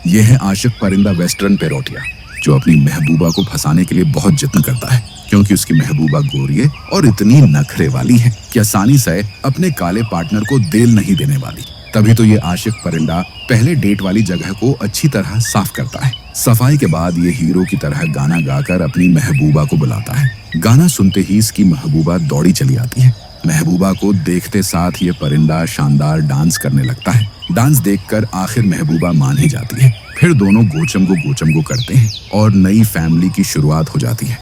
यह है आशिक परिंदा वेस्टर्न पेरोटिया, जो अपनी महबूबा को फंसाने के लिए बहुत जत्न करता है, क्योंकि उसकी महबूबा गोरी है और इतनी नखरे वाली है कि आसानी से अपने काले पार्टनर को देल नहीं देने वाली। तभी तो ये आशिक परिंदा पहले डेट वाली जगह को अच्छी तरह साफ करता है। सफाई के बाद ये हीरो की तरह गाना गाकर अपनी महबूबा को बुलाता है। गाना सुनते ही इसकी महबूबा दौड़ी चली आती है। महबूबा को देखते साथ ये परिंदा शानदार डांस करने लगता है। डांस देखकर आखिर महबूबा मान ही जाती है। फिर दोनों गोचम गो करते हैं और नई फैमिली की शुरुआत हो जाती है।